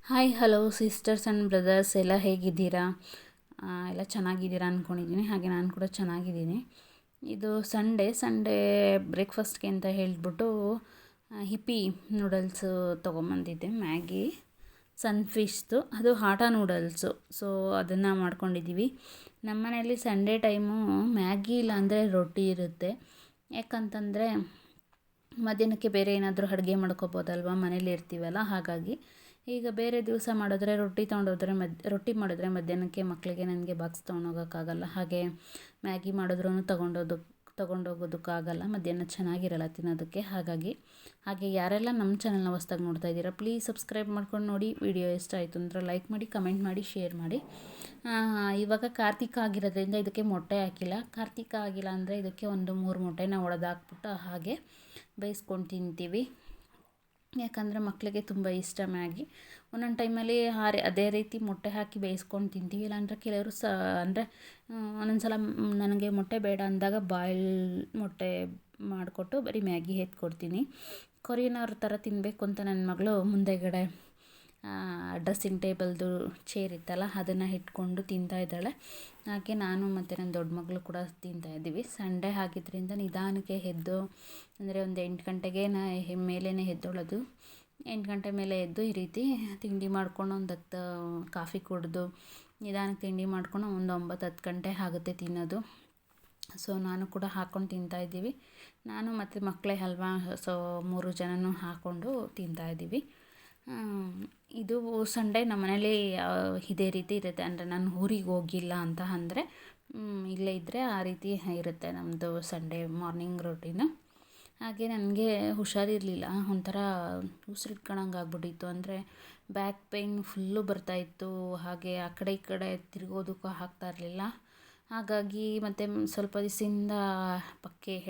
Hi hello sisters and brothers ಎಲ್ಲ ಹೇಗಿದ್ದೀರಾ? ಎಲ್ಲ ಚೆನ್ನಾಗಿದ್ದೀರಾ ಅಂದ್ಕೊಂಡಿದ್ದೀನಿ. ಹಾಗೆ ನಾನು ಕೂಡ ಚೆನ್ನಾಗಿದ್ದೀನಿ. ಇದು ಸಂಡೇ ಬ್ರೇಕ್ಫಾಸ್ಟ್ಗೆ ಅಂತ ಹೇಳಿಬಿಟ್ಟು ಹಿಪ್ಪಿ ನೂಡಲ್ಸು ತೊಗೊಂಬಂದಿದ್ದೆ. ಮ್ಯಾಗಿ ಸನ್ಫಿಶ್ದು, ಅದು ಹಾಟಾ ನೂಡಲ್ಸು. ಸೊ ಅದನ್ನು ಮಾಡ್ಕೊಂಡಿದ್ದೀವಿ. ನಮ್ಮ ಮನೆಯಲ್ಲಿ ಸಂಡೇ ಟೈಮು ಮ್ಯಾಗಿ ಇಲ್ಲಾಂದರೆ ರೊಟ್ಟಿ ಇರುತ್ತೆ. ಯಾಕಂತಂದರೆ ಮಧ್ಯಾಹ್ನಕ್ಕೆ ಬೇರೆ ಏನಾದರೂ ಅಡುಗೆ ಮಾಡ್ಕೋಬೋದಲ್ವ, ಮನೇಲಿ ಇರ್ತೀವಲ್ಲ. ಹಾಗಾಗಿ ಈಗ ಬೇರೆ ದಿವಸ ಮಾಡಿದ್ರೆ ರೊಟ್ಟಿ ಮಾಡಿದ್ರೆ ಮಧ್ಯಾಹ್ನಕ್ಕೆ ಮಕ್ಕಳಿಗೆ ನನಗೆ ಬಾಕ್ಸ್ ತೊಗೊಂಡೋಗೋಕ್ಕಾಗಲ್ಲ. ಹಾಗೆ ಮ್ಯಾಗಿ ಮಾಡಿದ್ರೂ ತೊಗೊಂಡೋಗೋದಕ್ಕಾಗಲ್ಲ, ಮಧ್ಯಾಹ್ನ ಚೆನ್ನಾಗಿರಲ್ಲ ತಿನ್ನೋದಕ್ಕೆ. ಹಾಗೆ ಯಾರೆಲ್ಲ ನಮ್ಮ ಚಾನಲ್ನ ಹೊಸ್ದಾಗಿ ನೋಡ್ತಾ ಇದ್ದೀರಾ, ಪ್ಲೀಸ್ ಸಬ್ಸ್ಕ್ರೈಬ್ ಮಾಡ್ಕೊಂಡು ನೋಡಿ. ವಿಡಿಯೋ ಇಷ್ಟ ಆಯಿತು ಅಂದರೆ ಲೈಕ್ ಮಾಡಿ, ಕಮೆಂಟ್ ಮಾಡಿ, ಶೇರ್ ಮಾಡಿ. ಇವಾಗ ಕಾರ್ತಿಕ ಆಗಿರೋದ್ರಿಂದ ಇದಕ್ಕೆ ಮೊಟ್ಟೆ ಹಾಕಿಲ್ಲ. ಕಾರ್ತಿಕ ಆಗಿಲ್ಲ ಅಂದರೆ ಇದಕ್ಕೆ ಒಂದು 3 ಮೊಟ್ಟೆನ ಒಡೆದಾಕ್ಬಿಟ್ಟು ಹಾಗೆ ಬೇಯಿಸ್ಕೊಂಡು ತಿಂತೀವಿ. ಯಾಕಂದರೆ ಮಕ್ಕಳಿಗೆ ತುಂಬ ಇಷ್ಟ ಮ್ಯಾಗಿ. ಒಂದೊಂದು ಟೈಮಲ್ಲಿ ಅದೇ ರೀತಿ ಮೊಟ್ಟೆ ಹಾಕಿ ಬೇಯಿಸ್ಕೊಂಡು ತಿಂತೀವಿ. ಇಲ್ಲಾಂದರೆ ಕೆಲವರು ಅಂದರೆ ಒಂದೊಂದು ಸಲ ನನಗೆ ಮೊಟ್ಟೆ ಬೇಡ ಅಂದಾಗ ಬಾಯ್ಲ್ ಮೊಟ್ಟೆ ಮಾಡಿಕೊಟ್ಟು ಬರೀ ಮ್ಯಾಗಿ ಕೊಡ್ತೀನಿ. ಕೊರಿಯನವ್ರ ಥರ ತಿನ್ನಬೇಕು ಅಂತ ನನ್ನ ಮಗಳು ಮುಂದೆಗಡೆ ಡ್ರೆಸ್ಸಿಂಗ್ ಟೇಬಲ್ದು ಚೇರ್ ಇತ್ತಲ್ಲ, ಅದನ್ನು ಇಟ್ಕೊಂಡು ತಿಂತಾಯಿದ್ದಾಳೆ. ಹಾಗೆ ನಾನು ಮತ್ತು ನನ್ನ ದೊಡ್ಡ ಮಗಳು ಕೂಡ ತಿಂತಾಯಿದ್ದೀವಿ. ಸಂಡೇ ಆಗಿದ್ದರಿಂದ ನಿಧಾನಕ್ಕೆ ಎದ್ದು, ಅಂದರೆ ಒಂದು 8 ಗಂಟೆಗೆ ಮೇಲೇ ಎದ್ದೊಳೋದು. 8 ಗಂಟೆ ಮೇಲೆ ಎದ್ದು ಈ ರೀತಿ ತಿಂಡಿ ಮಾಡ್ಕೊಂಡು ಒಂದು 10 ಕಾಫಿ ಕುಡಿದು ನಿಧಾನಕ್ಕೆ ತಿಂಡಿ ಮಾಡ್ಕೊಂಡು ಒಂದು 9-10 ಗಂಟೆ ಆಗುತ್ತೆ ತಿನ್ನೋದು. ಸೊ ನಾನು ಕೂಡ ಹಾಕ್ಕೊಂಡು ತಿಂತಾಯಿದ್ದೀವಿ. ನಾನು ಮತ್ತು ಮಕ್ಕಳೇ ಅಲ್ವಾ, ಸೊ 3 ಜನನೂ ಹಾಕ್ಕೊಂಡು ತಿಂತಾಯಿದ್ದೀವಿ. ಇದು ಸಂಡೇ ನಮ್ಮ ಮನೇಲಿ ಇದೇ ರೀತಿ ಇರುತ್ತೆ. ಅಂದರೆ ನಾನು ಊರಿಗೆ ಹೋಗಿಲ್ಲ ಅಂತ ಅಂದರೆ ಇಲ್ಲೇ ಇದ್ದರೆ ಆ ರೀತಿ ಇರುತ್ತೆ ನಮ್ಮದು ಸಂಡೇ ಮಾರ್ನಿಂಗ್ ರೊಟೀನು. ಹಾಗೆ ನನಗೆ ಹುಷಾರಿರಲಿಲ್ಲ, ಒಂಥರ ಉಸಿರಿಟ್ಕೊಳಂಗೆ ಆಗ್ಬಿಟ್ಟಿತ್ತು. ಅಂದರೆ ಬ್ಯಾಕ್ ಪೇಯ್ನ್ ಫುಲ್ಲು ಬರ್ತಾಯಿತ್ತು. ಹಾಗೆ ಆ ಕಡೆ ಈ ಕಡೆ ತಿರುಗೋದಕ್ಕೂ ಆಗ್ತಾಯಿರಲಿಲ್ಲ. ಹಾಗಾಗಿ ಮತ್ತು ಸ್ವಲ್ಪ ದಿವಸದಿಂದ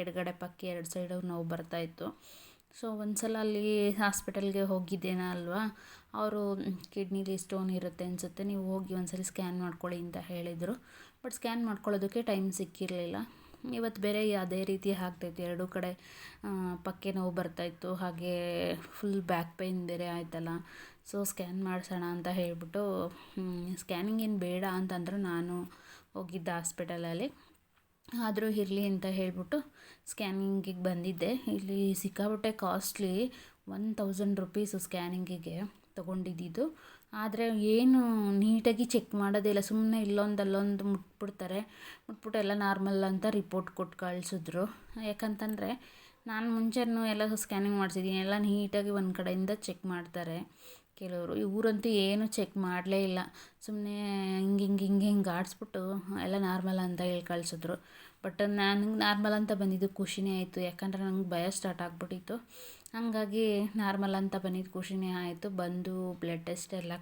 ಎಡಗಡೆ ಪಕ್ಕೆ 2 ಸೈಡು ನೋವು ಬರ್ತಾಯಿತ್ತು. ಸೊ ಒಂದು ಸಲ ಅಲ್ಲಿ ಹಾಸ್ಪಿಟಲ್ಗೆ ಹೋಗಿದ್ದೇನೆ ಅಲ್ವಾ, ಅವರು ಕಿಡ್ನಿಲಿ ಸ್ಟೋನ್ ಇರುತ್ತೆ ಅನಿಸುತ್ತೆ, ನೀವು ಹೋಗಿ ಒಂದ್ಸಲ ಸ್ಕ್ಯಾನ್ ಮಾಡ್ಕೊಳ್ಳಿ ಅಂತ ಹೇಳಿದರು. ಬಟ್ ಸ್ಕ್ಯಾನ್ ಮಾಡ್ಕೊಳ್ಳೋದಕ್ಕೆ ಟೈಮ್ ಸಿಕ್ಕಿರಲಿಲ್ಲ. ಇವತ್ತು ಬೇರೆ ಅದೇ ರೀತಿ ಆಗ್ತಾಯಿತ್ತು, 2 ಕಡೆ ಪಕ್ಕೆ ನೋವು ಬರ್ತಾಯಿತ್ತು. ಹಾಗೆ ಫುಲ್ ಬ್ಯಾಕ್ ಪೇಯ್ನ್ ಬೇರೆ ಆಯ್ತಲ್ಲ. ಸೊ ಸ್ಕ್ಯಾನ್ ಮಾಡಿಸೋಣ ಅಂತ ಹೇಳಿಬಿಟ್ಟು ಸ್ಕ್ಯಾನಿಂಗ್ ಏನು ಬೇಡ ಅಂತಂದರೆ ನಾನು ಹೋಗಿದ್ದೆ ಹಾಸ್ಪಿಟಲಲ್ಲಿ. ಆದರೂ ಇರಲಿ ಅಂತ ಹೇಳಿಬಿಟ್ಟು ಸ್ಕ್ಯಾನಿಂಗಿಗೆ ಬಂದಿದ್ದೆ. ಇಲ್ಲಿ ಸಿಕ್ಕಾಪಟ್ಟೆ ಕಾಸ್ಟ್ಲಿ, 1000 ರುಪೀಸು ಸ್ಕ್ಯಾನಿಂಗಿಗೆ ತೊಗೊಂಡಿದ್ದು. ಆದರೆ ಏನು ನೀಟಾಗಿ ಚೆಕ್ ಮಾಡೋದೇ ಇಲ್ಲ, ಸುಮ್ಮನೆ ಅಲ್ಲೊಂದು ಮುಟ್ಬಿಟ್ಟು ಎಲ್ಲ ನಾರ್ಮಲ್ ಅಂತ ರಿಪೋರ್ಟ್ ಕೊಟ್ಟು ಕಳಿಸಿದ್ರು. ಯಾಕಂತಂದರೆ ನಾನು ಮುಂಚೆನೂ ಎಲ್ಲ ಸ್ಕ್ಯಾನಿಂಗ್ ಮಾಡಿಸಿದ್ದೀನಿ, ಎಲ್ಲ ನೀಟಾಗಿ ಒಂದು ಕಡೆಯಿಂದ ಚೆಕ್ ಮಾಡ್ತಾರೆ ಕೆಲವರು. ಇವರಂತೂ ಏನೂ ಚೆಕ್ ಮಾಡಲೇ ಇಲ್ಲ, ಸುಮ್ಮನೆ ಹಿಂಗೆ ಆಡಿಸ್ಬಿಟ್ಟು ಎಲ್ಲ ನಾರ್ಮಲ್ ಅಂತ ಹೇಳಿ ಕಳಿಸಿದ್ರು. ಬಟ್ ನನಗೆ ನಾರ್ಮಲ್ ಅಂತ ಬಂದಿದ್ದು ಖುಷಿನೇ ಆಯಿತು. ಯಾಕಂದರೆ ನಂಗೆ ಭಯ ಸ್ಟಾರ್ಟ್ ಆಗಿಬಿಟ್ಟಿತ್ತು. ಹಾಗಾಗಿ ನಾರ್ಮಲ್ ಅಂತ ಬಂದಿದ್ದು ಖುಷಿನೇ ಆಯಿತು. ಬಂದು ಬ್ಲಡ್ ಟೆಸ್ಟ್ ಎಲ್ಲ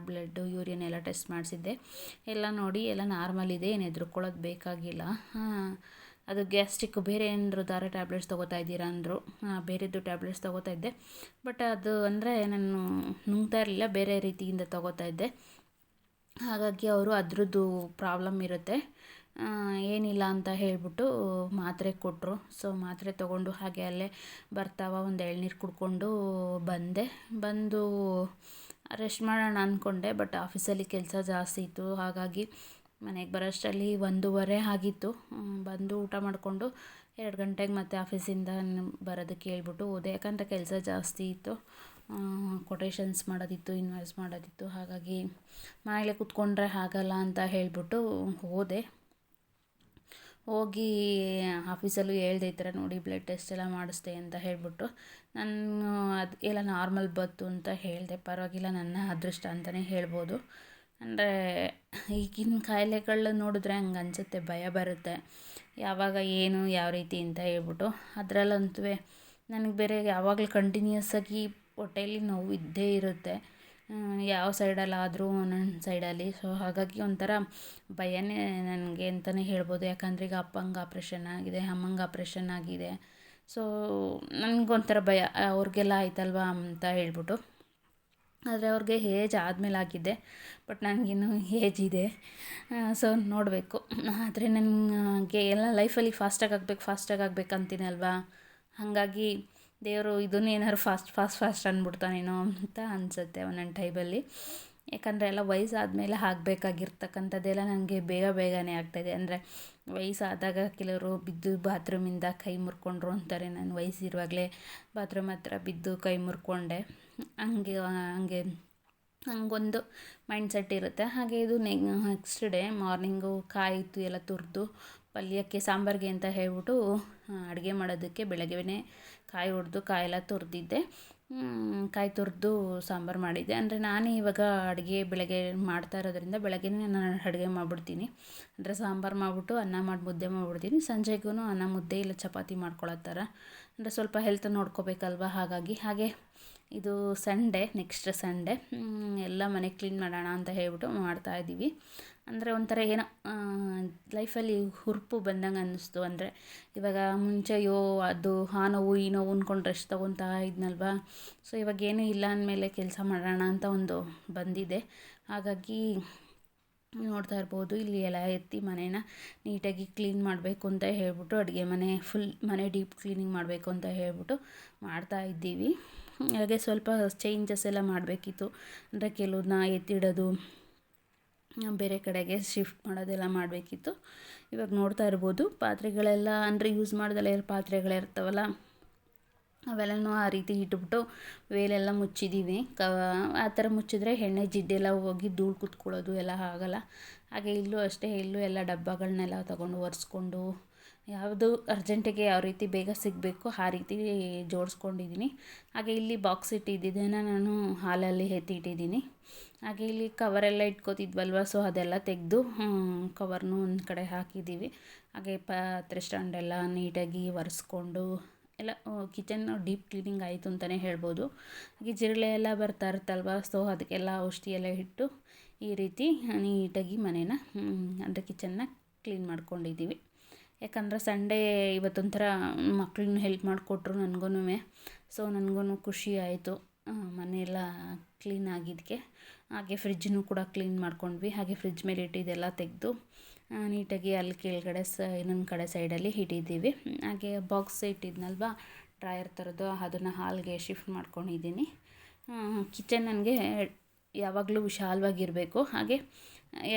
ಬ್ಲಡ್ಡು ಯೂರಿನ್ ಎಲ್ಲ ಟೆಸ್ಟ್ ಮಾಡಿಸಿದ್ದೆ. ಎಲ್ಲ ನೋಡಿ ಎಲ್ಲ ನಾರ್ಮಲ್ ಇದೆ, ಏನು ಹೆದರ್ಕೊಳ್ಳೋದು ಬೇಕಾಗಿಲ್ಲ. ಅದು ಗ್ಯಾಸ್ಟ್ರಿಕ್ ಬೇರೆ ಏನಾದ್ರು ಟ್ಯಾಬ್ಲೆಟ್ಸ್ ತೊಗೋತಾ ಇದ್ದೀರಾ ಅಂದರು. ಬೇರೆದ್ದು ಟ್ಯಾಬ್ಲೆಟ್ಸ್ ತೊಗೋತಾ ಇದ್ದೆ. ಬಟ್ ಅದು ಅಂದರೆ ನಾನು ನುಂಗ್ತಾ ಇರಲಿಲ್ಲ, ಬೇರೆ ರೀತಿಯಿಂದ ತೊಗೋತಾ ಇದ್ದೆ. ಹಾಗಾಗಿ ಅವರು ಅದರದ್ದು ಪ್ರಾಬ್ಲಮ್ ಇರುತ್ತೆ, ಏನಿಲ್ಲ ಅಂತ ಹೇಳಿಬಿಟ್ಟು ಮಾತ್ರೆ ಕೊಟ್ಟರು. ಸೊ ಮಾತ್ರೆ ತೊಗೊಂಡು ಹಾಗೆ ಅಲ್ಲೇ ಬರ್ತಾವ ಒಂದು ಎಳ್ನೀರು ಕುಡ್ಕೊಂಡು ಬಂದು ರೆಸ್ಟ್ ಮಾಡೋಣ ಅಂದ್ಕೊಂಡೆ. ಬಟ್ ಆಫೀಸಲ್ಲಿ ಕೆಲಸ ಜಾಸ್ತಿ ಇತ್ತು. ಹಾಗಾಗಿ ಮನೆಗೆ ಬರೋಷ್ಟರಲ್ಲಿ 1:30 ಆಗಿತ್ತು. ಬಂದು ಊಟ ಮಾಡಿಕೊಂಡು 2 ಗಂಟೆಗೆ ಮತ್ತೆ ಆಫೀಸಿಂದ ಬರೋದಕ್ಕೆ ಹೇಳ್ಬಿಟ್ಟು ಹೋದೆ. ಯಾಕಂದರೆ ಕೆಲಸ ಜಾಸ್ತಿ ಇತ್ತು, ಕೊಟೇಶನ್ಸ್ ಮಾಡೋದಿತ್ತು, ಇನ್ವಾಯ್ಸ್ ಮಾಡೋದಿತ್ತು. ಹಾಗಾಗಿ ಮನೇಲೆ ಕೂತ್ಕೊಂಡ್ರೆ ಆಗಲ್ಲ ಅಂತ ಹೇಳಿಬಿಟ್ಟು ಹೋಗಿ ಆಫೀಸಲ್ಲೂ ಹೇಳ್ದೆ, ಈ ಥರ ನೋಡಿ ಬ್ಲಡ್ ಟೆಸ್ಟ್ ಎಲ್ಲ ಮಾಡಿಸ್ದೆ ಅಂತ ಹೇಳಿಬಿಟ್ಟು. ನಾನು ಅದು ಎಲ್ಲ ನಾರ್ಮಲ್ ಬಂತು ಅಂತ ಹೇಳಿದೆ. ಪರವಾಗಿಲ್ಲ, ನನ್ನ ಅದೃಷ್ಟ ಅಂತಲೇ ಹೇಳ್ಬೋದು. ಅಂದರೆ ಈಗಿನ ಕಾಯಿಲೆಗಳು ನೋಡಿದ್ರೆ ಹಂಗೆ ಅನಿಸುತ್ತೆ, ಭಯ ಬರುತ್ತೆ, ಯಾವಾಗ ಏನು ಯಾವ ರೀತಿ ಅಂತ ಹೇಳ್ಬಿಟ್ಟು. ಅದರಲ್ಲಂತೂ ನನಗೆ ಬೇರೆ ಯಾವಾಗಲೂ ಕಂಟಿನ್ಯೂಸ್ ಆಗಿ ಹೊಟ್ಟೆಯಲ್ಲಿ ನೋವು ಇದ್ದೇ ಇರುತ್ತೆ, ಯಾವ ಸೈಡಲ್ಲಾದರೂ ಒಂದೊಂದು ಸೈಡಲ್ಲಿ. ಸೊ ಹಾಗಾಗಿ ಒಂಥರ ಭಯನೇ ನನಗೆ ಅಂತಲೇ ಹೇಳ್ಬೋದು. ಯಾಕಂದರೆ ಈಗ ಅಪ್ಪಂಗೆ ಆಪ್ರೇಷನ್ ಆಗಿದೆ, ಅಮ್ಮಂಗೆ ಆಪ್ರೇಷನ್ ಆಗಿದೆ. ಸೊ ನನಗೊಂಥರ ಭಯ, ಅವ್ರಿಗೆಲ್ಲ ಆಯ್ತಲ್ವ ಅಂತ ಹೇಳ್ಬಿಟ್ಟು. ಆದರೆ ಅವ್ರಿಗೆ ಏಜ್ ಆದಮೇಲೆ ಆಗಿದೆ, ಬಟ್ ನನಗಿನ್ನೂ ಏಜ್ ಇದೆ. ಸೊ ನೋಡಬೇಕು. ಆದರೆ ನನಗೆ ಎಲ್ಲ ಲೈಫಲ್ಲಿ ಫಾಸ್ಟಾಗಿ ಆಗಬೇಕು ಅಂತೀನಲ್ವ, ಹಾಗಾಗಿ ದೇವರು ಇದನ್ನೇನಾದ್ರು ಫಾಸ್ಟ್ ಅಂದ್ಬಿಡ್ತಾನೇನೋ ಅಂತ ಅನಿಸುತ್ತೆ ಒಂದೊಂದು ಟೈಮಲ್ಲಿ. ಯಾಕಂದರೆ ಎಲ್ಲ ವಯಸ್ಸಾದಮೇಲೆ ಆಗಬೇಕಾಗಿರ್ತಕ್ಕಂಥದ್ದೆಲ್ಲ ನನಗೆ ಬೇಗನೆ ಆಗ್ತಾಯಿದೆ. ಅಂದರೆ ವಯಸ್ಸಾದಾಗ ಕೆಲವರು ಬಿದ್ದು ಬಾತ್ರೂಮಿಂದ ಕೈ ಮುರ್ಕೊಂಡ್ರು ಅಂತಾರೆ. ನಾನು ವಯಸ್ಸಿರುವಾಗಲೇ ಬಾತ್ರೂಮ್ ಹತ್ರ ಬಿದ್ದು ಕೈ ಮುರ್ಕೊಂಡೆ. ಹಂಗೊಂದು ಮೈಂಡ್ಸೆಟ್ ಇರುತ್ತೆ. ಹಾಗೆ ಇದು ನೆಕ್ಸ್ಟ್ ಡೇ ಮಾರ್ನಿಂಗು ಕಾಯಿ ಇತ್ತು ಎಲ್ಲ ತುರಿದು ಪಲ್ಯಕ್ಕೆ ಸಾಂಬಾರಿಗೆ ಅಂತ ಹೇಳ್ಬಿಟ್ಟು ಅಡುಗೆ ಮಾಡೋದಕ್ಕೆ ಬೆಳಗ್ಗೆನೇ ಕಾಯಿ ಹೊಡೆದು ಕಾಯೆಲ್ಲ ತುರಿದಿದ್ದೆ. ಕಾಯಿ ತುರಿದು ಸಾಂಬಾರು ಮಾಡಿದ್ದೆ. ಅಂದರೆ ನಾನು ಇವಾಗ ಅಡುಗೆ ಬೆಳಗ್ಗೆ ಮಾಡ್ತಾ ಇರೋದ್ರಿಂದ ಬೆಳಗ್ಗೆನೇ ನಾನು ಅಡುಗೆ ಮಾಡಿಬಿಡ್ತೀನಿ. ಅಂದರೆ ಸಾಂಬಾರು ಮಾಡಿಬಿಟ್ಟು ಅನ್ನ ಮಾಡಿ ಮುದ್ದೆ ಮಾಡಿಬಿಡ್ತೀನಿ. ಸಂಜೆಗೂ ಅನ್ನ ಮುದ್ದೆ ಇಲ್ಲ ಚಪಾತಿ ಮಾಡ್ಕೊಳ್ಳೋ ಥರ. ಅಂದರೆ ಸ್ವಲ್ಪ ಹೆಲ್ತ್ ನೋಡ್ಕೋಬೇಕಲ್ವ, ಹಾಗೆ ಇದು ಸಂಡೇ, ನೆಕ್ಸ್ಟ್ ಸಂಡೇ ಎಲ್ಲ ಮನೆ ಕ್ಲೀನ್ ಮಾಡೋಣ ಅಂತ ಹೇಳ್ಬಿಟ್ಟು ಮಾಡ್ತಾಯಿದ್ದೀವಿ. ಅಂದರೆ ಒಂಥರ ಏನೋ ಲೈಫಲ್ಲಿ ಹುರುಪು ಬಂದಂಗೆ ಅನ್ನಿಸ್ತು. ಅಂದರೆ ಇವಾಗ ಮುಂಚೆ ಅದು ಆ ನೋವು ಈ ನೋವು ಅಂದ್ಕೊಂಡು ರೆಸ್ಟ್ ತೊಗೊತಾ ಇದ್ನಲ್ವ. ಸೊ ಇವಾಗೇನೂ ಇಲ್ಲ ಅಂದಮೇಲೆ ಕೆಲಸ ಮಾಡೋಣ ಅಂತ ಒಂದು ಬಂದಿದೆ. ಹಾಗಾಗಿ ನೋಡ್ತಾ ಇರ್ಬೋದು, ಇಲ್ಲಿ ಎಲ್ಲ ಎತ್ತಿ ಮನೇನ ನೀಟಾಗಿ ಕ್ಲೀನ್ ಮಾಡಬೇಕು ಅಂತ ಹೇಳ್ಬಿಟ್ಟು ಅಡುಗೆ ಮನೆ ಡೀಪ್ ಕ್ಲೀನಿಂಗ್ ಮಾಡಬೇಕು ಅಂತ ಹೇಳ್ಬಿಟ್ಟು ಮಾಡ್ತಾ ಇದ್ದೀವಿ. ಹಾಗೆ ಸ್ವಲ್ಪ ಚೇಂಜಸ್ ಎಲ್ಲ ಮಾಡಬೇಕಿತ್ತು. ಅಂದರೆ ಕೆಲವನ್ನ ಎತ್ತಿಡೋದು, ಬೇರೆ ಕಡೆಗೆ ಶಿಫ್ಟ್ ಮಾಡೋದೆಲ್ಲ ಮಾಡಬೇಕಿತ್ತು. ಇವಾಗ ನೋಡ್ತಾ ಇರ್ಬೋದು ಪಾತ್ರೆಗಳೆಲ್ಲ, ಅಂದರೆ ಯೂಸ್ ಮಾಡ್ದಲೇ ಪಾತ್ರೆಗಳಿರ್ತಾವಲ್ಲ ಅವೆಲ್ಲನೂ ಆ ರೀತಿ ಇಟ್ಬಿಟ್ಟು ವೇಲೆಲ್ಲ ಮುಚ್ಚಿದ್ದೀವಿ. ಆ ಥರ ಮುಚ್ಚಿದ್ರೆ ಎಣ್ಣೆ ಜಿಡ್ಡೆಲ್ಲ ಹೋಗಿ ಧೂಳು ಕೂತ್ಕೊಳ್ಳೋದು ಎಲ್ಲ ಆಗೋಲ್ಲ. ಹಾಗೆ ಇಲ್ಲೂ ಅಷ್ಟೇ, ಇಲ್ಲೂ ಎಲ್ಲ ಡಬ್ಬಗಳನ್ನೆಲ್ಲ ತೊಗೊಂಡು ಒರೆಸ್ಕೊಂಡು ಯಾವುದು ಅರ್ಜೆಂಟಿಗೆ ಯಾವ ರೀತಿ ಬೇಗ ಸಿಗಬೇಕು ಆ ರೀತಿ ಜೋಡಿಸ್ಕೊಂಡಿದ್ದೀನಿ. ಹಾಗೆ ಇಲ್ಲಿ ಬಾಕ್ಸ್ ಇಟ್ಟಿದ್ದನ್ನು ನಾನು ಹಾಲಲ್ಲಿ ಎತ್ತಿಟ್ಟಿದ್ದೀನಿ. ಹಾಗೆ ಇಲ್ಲಿ ಕವರೆಲ್ಲ ಇಟ್ಕೋತಿದ್ವಲ್ವ, ಸೊ ಅದೆಲ್ಲ ತೆಗೆದು ಕವರ್ನೂ ಒಂದು ಕಡೆ ಹಾಕಿದ್ದೀವಿ. ಹಾಗೆ ಪಾತ್ರೆ ಸ್ಟ್ಯಾಂಡೆಲ್ಲ ನೀಟಾಗಿ ಒರೆಸ್ಕೊಂಡು ಎಲ್ಲ ಕಿಚನ್ ಡೀಪ್ ಕ್ಲೀನಿಂಗ್ ಆಯಿತು ಅಂತಲೇ ಹೇಳ್ಬೋದು. ಹಾಗೆ ಜಿರಳೆ ಎಲ್ಲ ಬರ್ತಾ ಇರುತ್ತಲ್ವ, ಸೊ ಅದಕ್ಕೆಲ್ಲ ಔಷಧಿ ಎಲ್ಲ ಇಟ್ಟು ಈ ರೀತಿ ನೀಟಾಗಿ ಮನೇನ ಅಂದರೆ ಕಿಚನ್ನ ಕ್ಲೀನ್ ಮಾಡ್ಕೊಂಡಿದ್ದೀವಿ. ಯಾಕಂದರೆ ಸಂಡೇ ಇವತ್ತೊಂಥರ ಮಕ್ಕಳನ್ನ ಹೆಲ್ಪ್ ಮಾಡಿಕೊಟ್ರು ನನಗೂ. ಸೊ ನನಗೂ ಖುಷಿ ಆಯಿತು ಮನೆಯೆಲ್ಲ ಕ್ಲೀನ್ ಆಗಿದ್ದಕ್ಕೆ. ಹಾಗೆ ಫ್ರಿಜ್ಜನ್ನು ಕೂಡ ಕ್ಲೀನ್ ಮಾಡ್ಕೊಂಡ್ವಿ. ಹಾಗೆ ಫ್ರಿಜ್ ಮೇಲೆ ಇಟ್ಟಿದ್ದೆಲ್ಲ ತೆಗೆದು ನೀಟಾಗಿ ಅಲ್ಲಿ ಕೆಳಗಡೆ ಇನ್ನೊಂದು ಕಡೆ ಸೈಡಲ್ಲಿ ಇಟ್ಟಿದ್ದೀವಿ. ಹಾಗೆ ಬಾಕ್ಸ್ ಇಟ್ಟಿದ್ನಲ್ವ ಡ್ರಾಯರ್ ಥರದ್ದು, ಅದನ್ನು ಹಾಲ್ಗೆ ಶಿಫ್ಟ್ ಮಾಡ್ಕೊಂಡಿದ್ದೀನಿ. ಕಿಚನ್ ನನಗೆ ಯಾವಾಗಲೂ ವಿಶಾಲವಾಗಿರಬೇಕು. ಹಾಗೆ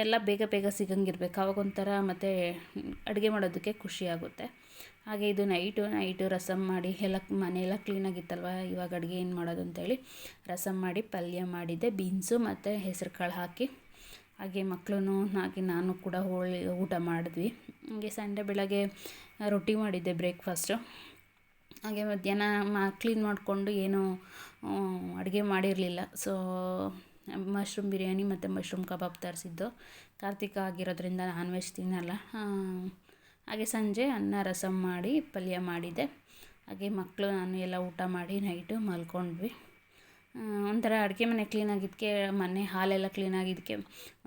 ಎಲ್ಲ ಬೇಗ ಸಿಗಂಗಿರ್ಬೇಕು. ಆವಾಗೊಂಥರ ಮತ್ತು ಅಡುಗೆ ಮಾಡೋದಕ್ಕೆ ಖುಷಿಯಾಗುತ್ತೆ. ಹಾಗೆ ಇದು ನೈಟು ರಸಮ್ ಮಾಡಿ ಎಲ್ಲ ಮನೆಯೆಲ್ಲ ಕ್ಲೀನಾಗಿತ್ತಲ್ವ, ಇವಾಗ ಅಡುಗೆ ಏನು ಮಾಡೋದು ಅಂತೇಳಿ ರಸಮ್ ಮಾಡಿ ಪಲ್ಯ ಮಾಡಿದ್ದೆ, ಬೀನ್ಸು ಮತ್ತು ಹೆಸರು ಕಾಳು ಹಾಕಿ. ಹಾಗೆ ಮಕ್ಕಳು ಹಾಗೆ ನಾನು ಕೂಡ ಊಟ ಮಾಡಿದ್ವಿ. ಹಾಗೆ ಸಂಡೇ ಬೆಳಗ್ಗೆ ರೊಟ್ಟಿ ಮಾಡಿದ್ದೆ ಬ್ರೇಕ್ಫಾಸ್ಟು. ಹಾಗೆ ಮಧ್ಯಾಹ್ನ ಕ್ಲೀನ್ ಮಾಡಿಕೊಂಡು ಏನೂ ಅಡುಗೆ ಮಾಡಿರಲಿಲ್ಲ. ಸೊ ಮಶ್ರೂಮ್ ಬಿರಿಯಾನಿ ಮತ್ತು ಮಶ್ರೂಮ್ ಕಬಾಬ್ ತರಿಸಿದ್ದು. ಕಾರ್ತಿಕ ಆಗಿರೋದ್ರಿಂದ ನಾನ್ ವೆಜ್ ತಿನ್ನಲ್ಲ. ಹಾಗೆ ಸಂಜೆ ಅನ್ನ ರಸಮ್ ಮಾಡಿ ಪಲ್ಯ ಮಾಡಿದ್ದೆ. ಹಾಗೆ ಮಕ್ಕಳು ನಾನು ಎಲ್ಲ ಊಟ ಮಾಡಿ ನೈಟು ಮಲ್ಕೊಂಡ್ವಿ. ಒಂಥರ ಅಡುಗೆ ಮನೆ ಕ್ಲೀನಾಗಿದ್ದಕ್ಕೆ, ಮನೆ ಹಾಲೆಲ್ಲ ಕ್ಲೀನಾಗಿದ್ದಕ್ಕೆ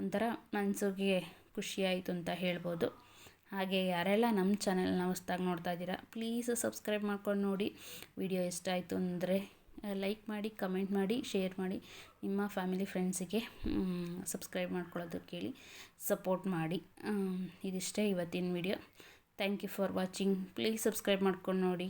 ಒಂಥರ ಮನಸ್ಸಿಗೆ ಖುಷಿಯಾಯಿತು ಅಂತ ಹೇಳ್ಬೋದು. ಹಾಗೆ ಯಾರೆಲ್ಲ ನಮ್ಮ ಚಾನೆಲ್ನ ಹೊಸ್ದಾಗಿ ನೋಡ್ತಾ ಇದ್ದೀರಾ ಪ್ಲೀಸ್ ಸಬ್ಸ್ಕ್ರೈಬ್ ಮಾಡ್ಕೊಂಡು ನೋಡಿ. ವಿಡಿಯೋ ಇಷ್ಟ ಆಯಿತು ಅಂದರೆ ಲೈಕ್ ಮಾಡಿ, ಕಮೆಂಟ್ ಮಾಡಿ, ಶೇರ್ ಮಾಡಿ. ನಿಮ್ಮ ಫ್ಯಾಮಿಲಿ ಫ್ರೆಂಡ್ಸಿಗೆ ಸಬ್ಸ್ಕ್ರೈಬ್ ಮಾಡ್ಕೊಳ್ಳೋದಕ್ಕೆ ಹೇಳಿ, ಸಪೋರ್ಟ್ ಮಾಡಿ. ಇದಿಷ್ಟೇ ಇವತ್ತಿನ video. Thank you for watching. Please subscribe ಮಾಡ್ಕೊಂಡು ನೋಡಿ.